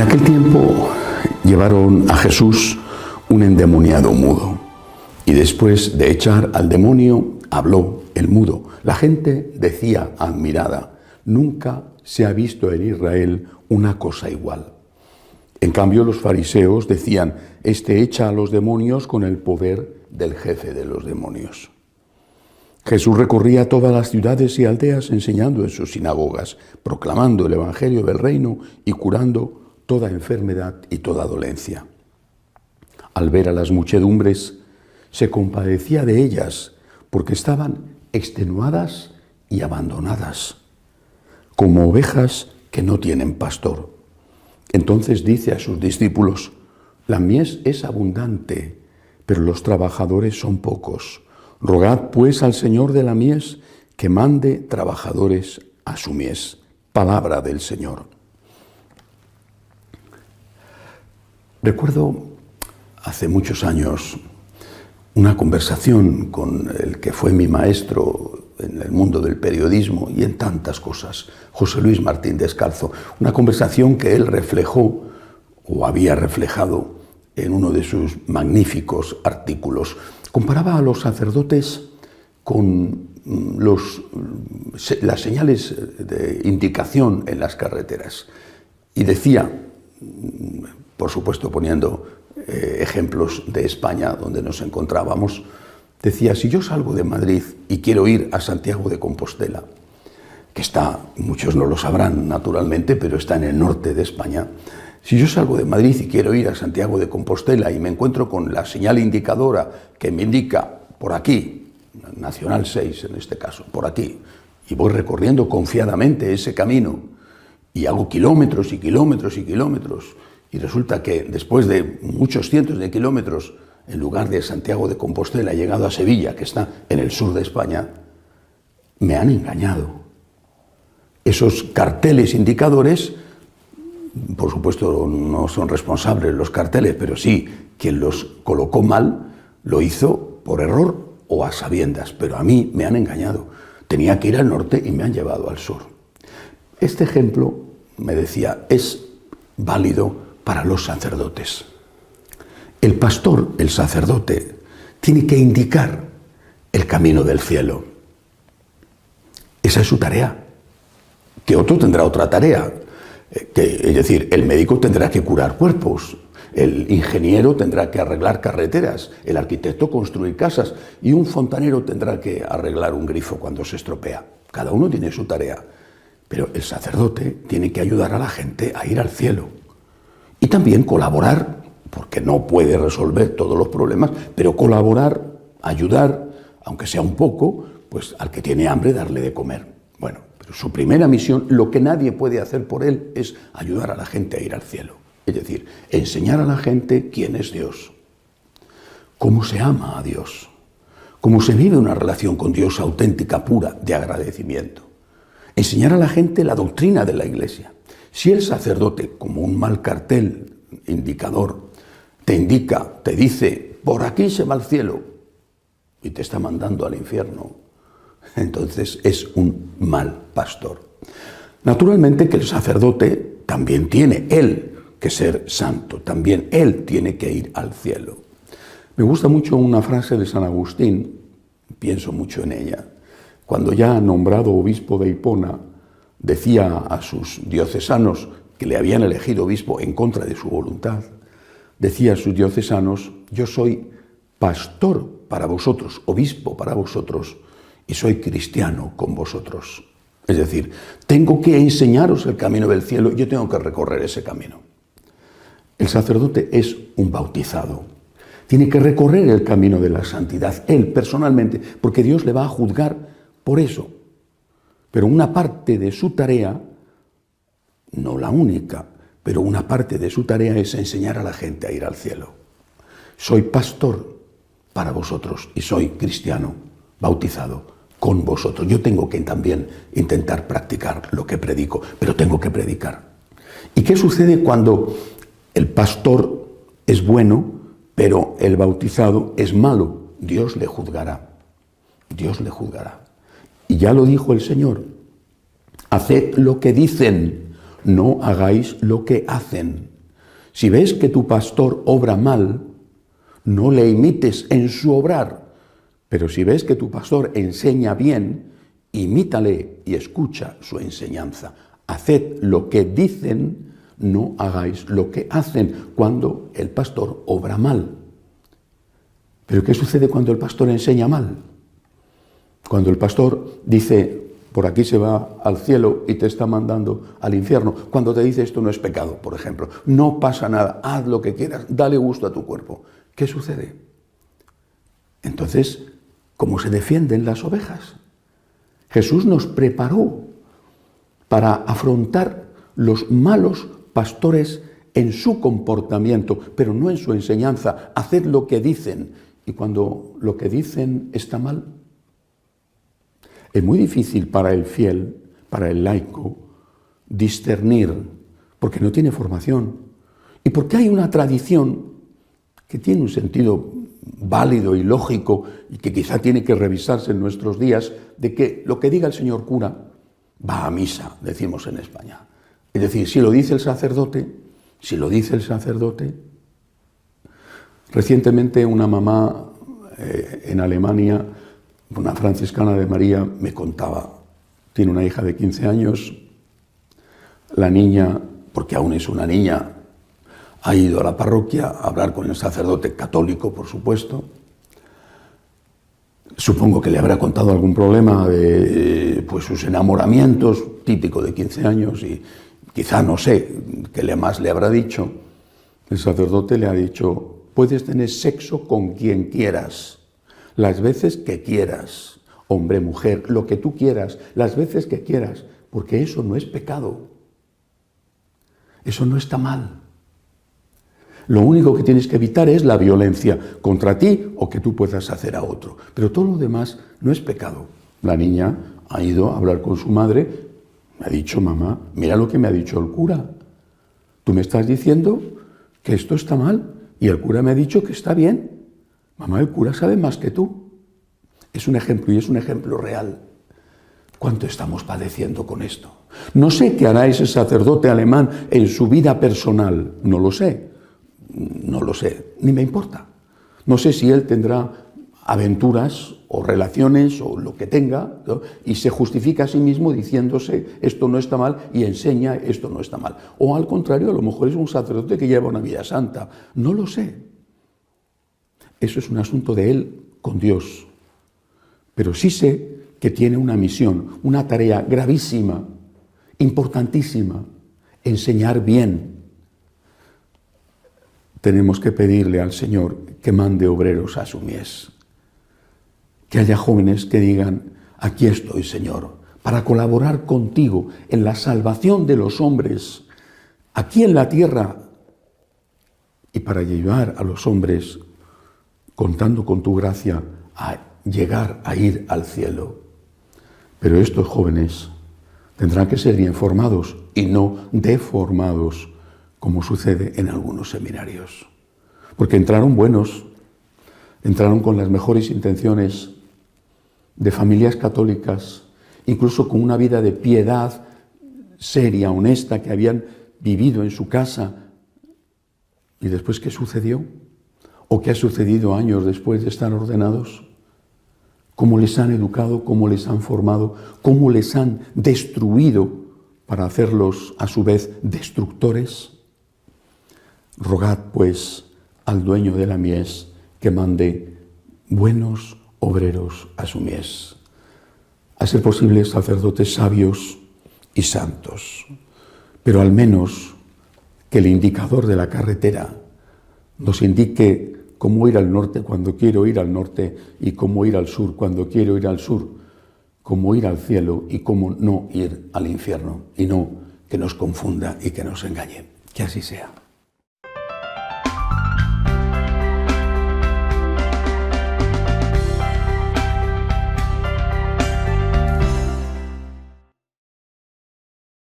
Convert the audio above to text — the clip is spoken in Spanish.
En aquel tiempo llevaron a Jesús un endemoniado mudo, y después de echar al demonio, habló el mudo. La gente decía admirada: nunca se ha visto en Israel una cosa igual. En cambio, los fariseos decían: este echa a los demonios con el poder del jefe de los demonios. Jesús recorría todas las ciudades y aldeas enseñando en sus sinagogas, proclamando el evangelio del reino y curando toda enfermedad y toda dolencia. Al ver a las muchedumbres, se compadecía de ellas, porque estaban extenuadas y abandonadas, como ovejas que no tienen pastor. Entonces dice a sus discípulos: la mies es abundante, pero los trabajadores son pocos. Rogad pues al Señor de la mies que mande trabajadores a su mies. Palabra del Señor. Recuerdo hace muchos años una conversación con el que fue mi maestro en el mundo del periodismo y en tantas cosas, José Luis Martín Descalzo. Una conversación que él reflejó o había reflejado en uno de sus magníficos artículos. Comparaba a los sacerdotes con las señales de indicación en las carreteras. Y decía, por supuesto poniendo ejemplos de España donde nos encontrábamos, decía: si yo salgo de Madrid y quiero ir a Santiago de Compostela, que está, muchos no lo sabrán naturalmente, pero está en el norte de España. Si yo salgo de Madrid y quiero ir a Santiago de Compostela y me encuentro con la señal indicadora que me indica por aquí, Nacional 6 en este caso, por aquí, y voy recorriendo confiadamente ese camino y hago kilómetros y kilómetros y kilómetros, y resulta que después de muchos cientos de kilómetros, en lugar de Santiago de Compostela, he llegado a Sevilla, que está en el sur de España, me han engañado. Esos carteles indicadores, por supuesto no son responsables los carteles, pero sí quien los colocó mal lo hizo por error o a sabiendas, pero a mí me han engañado. Tenía que ir al norte y me han llevado al sur. Este ejemplo, me decía, es válido para los sacerdotes. El pastor, el sacerdote, tiene que indicar el camino del cielo. Esa es su tarea. Que otro tendrá otra tarea. Es decir, el médico tendrá que curar cuerpos, el ingeniero tendrá que arreglar carreteras, el arquitecto construir casas y un fontanero tendrá que arreglar un grifo cuando se estropea. Cada uno tiene su tarea, pero el sacerdote tiene que ayudar a la gente a ir al cielo y también colaborar, porque no puede resolver todos los problemas, pero colaborar, ayudar, aunque sea un poco, pues al que tiene hambre darle de comer. Bueno, pero su primera misión, lo que nadie puede hacer por él, es ayudar a la gente a ir al cielo. Es decir, enseñar a la gente quién es Dios, cómo se ama a Dios, cómo se vive una relación con Dios auténtica, pura, de agradecimiento. Enseñar a la gente la doctrina de la Iglesia. Si el sacerdote, como un mal cartel indicador, te indica, te dice, por aquí se va al cielo, y te está mandando al infierno, entonces es un mal pastor. Naturalmente que el sacerdote también tiene él que ser santo, también él tiene que ir al cielo. Me gusta mucho una frase de San Agustín, pienso mucho en ella. Cuando ya nombrado obispo de Hipona, decía a sus diocesanos que le habían elegido obispo en contra de su voluntad, decía a sus diocesanos: yo soy pastor para vosotros, obispo para vosotros, y soy cristiano con vosotros. Es decir, tengo que enseñaros el camino del cielo, yo tengo que recorrer ese camino. El sacerdote es un bautizado. Tiene que recorrer el camino de la santidad, él personalmente, porque Dios le va a juzgar por eso. Pero una parte de su tarea, no la única, pero una parte de su tarea es enseñar a la gente a ir al cielo. Soy pastor para vosotros y soy cristiano, bautizado con vosotros. Yo tengo que también intentar practicar lo que predico, pero tengo que predicar. ¿Y qué sucede cuando el pastor es bueno, pero el bautizado es malo? Dios le juzgará. Dios le juzgará. Y ya lo dijo el Señor: haced lo que dicen no hagáis lo que hacen. Si ves que tu pastor obra mal, no le imites en su obrar. Pero si ves que tu pastor enseña bien, imítale y escucha su enseñanza. Haced lo que dicen, no hagáis lo que hacen cuando el pastor obra mal. ¿Pero qué sucede cuando el pastor enseña mal? Cuando el pastor dice, por aquí se va al cielo y te está mandando al infierno. Cuando te dice esto no es pecado, por ejemplo. No pasa nada, haz lo que quieras, dale gusto a tu cuerpo. ¿Qué sucede? Entonces, ¿cómo se defienden las ovejas? Jesús nos preparó para afrontar los malos pastores en su comportamiento, pero no en su enseñanza. Haced lo que dicen. Y cuando lo que dicen está mal, es muy difícil para el fiel, para el laico, discernir, porque no tiene formación y porque hay una tradición que tiene un sentido válido y lógico y que quizá tiene que revisarse en nuestros días, de que lo que diga el señor cura va a misa, decimos en España. Es decir, si lo dice el sacerdote, Recientemente una mamá en Alemania, una franciscana de María, me contaba, tiene una hija de 15 años, la niña, porque aún es una niña, ha ido a la parroquia a hablar con el sacerdote católico, por supuesto. Supongo que le habrá contado algún problema de sus enamoramientos, típico de 15 años, y quizá no sé qué más le habrá dicho. El sacerdote le ha dicho, puedes tener sexo con quien quieras, las veces que quieras, hombre, mujer, lo que tú quieras, las veces que quieras, porque eso no es pecado. Eso no está mal. Lo único que tienes que evitar es la violencia contra ti o que tú puedas hacer a otro. Pero todo lo demás no es pecado. La niña ha ido a hablar con su madre, me ha dicho, mamá, mira lo que me ha dicho el cura. Tú me estás diciendo que esto está mal y el cura me ha dicho que está bien. Mamá, el cura sabe más que tú. Es un ejemplo y es un ejemplo real. ¿Cuánto estamos padeciendo con esto? No sé qué hará ese sacerdote alemán en su vida personal, no lo sé, ni me importa. No sé si él tendrá aventuras o relaciones o lo que tenga, ¿no? Y se justifica a sí mismo diciéndose esto no está mal y enseña esto no está mal. O al contrario, a lo mejor es un sacerdote que lleva una vida santa, no lo sé. Eso es un asunto de él con Dios. Pero sí sé que tiene una misión, una tarea gravísima, importantísima, enseñar bien. Tenemos que pedirle al Señor que mande obreros a su mies. Que haya jóvenes que digan, aquí estoy, Señor, para colaborar contigo en la salvación de los hombres, aquí en la tierra, y para llevar a los hombres, contando con tu gracia, a llegar a ir al cielo. Pero estos jóvenes tendrán que ser bien formados y no deformados, como sucede en algunos seminarios. Porque entraron buenos, entraron con las mejores intenciones, de familias católicas, incluso con una vida de piedad seria, honesta, que habían vivido en su casa. ¿Y después qué sucedió? ¿O qué ha sucedido años después de estar ordenados? ¿Cómo les han educado? ¿Cómo les han formado? ¿Cómo les han destruido para hacerlos a su vez destructores? Rogad pues al dueño de la mies que mande buenos obreros a su mies, a ser posible sacerdotes sabios y santos, pero al menos que el indicador de la carretera nos indique cómo ir al norte cuando quiero ir al norte y cómo ir al sur cuando quiero ir al sur, cómo ir al cielo y cómo no ir al infierno, y no que nos confunda y que nos engañe. Que así sea.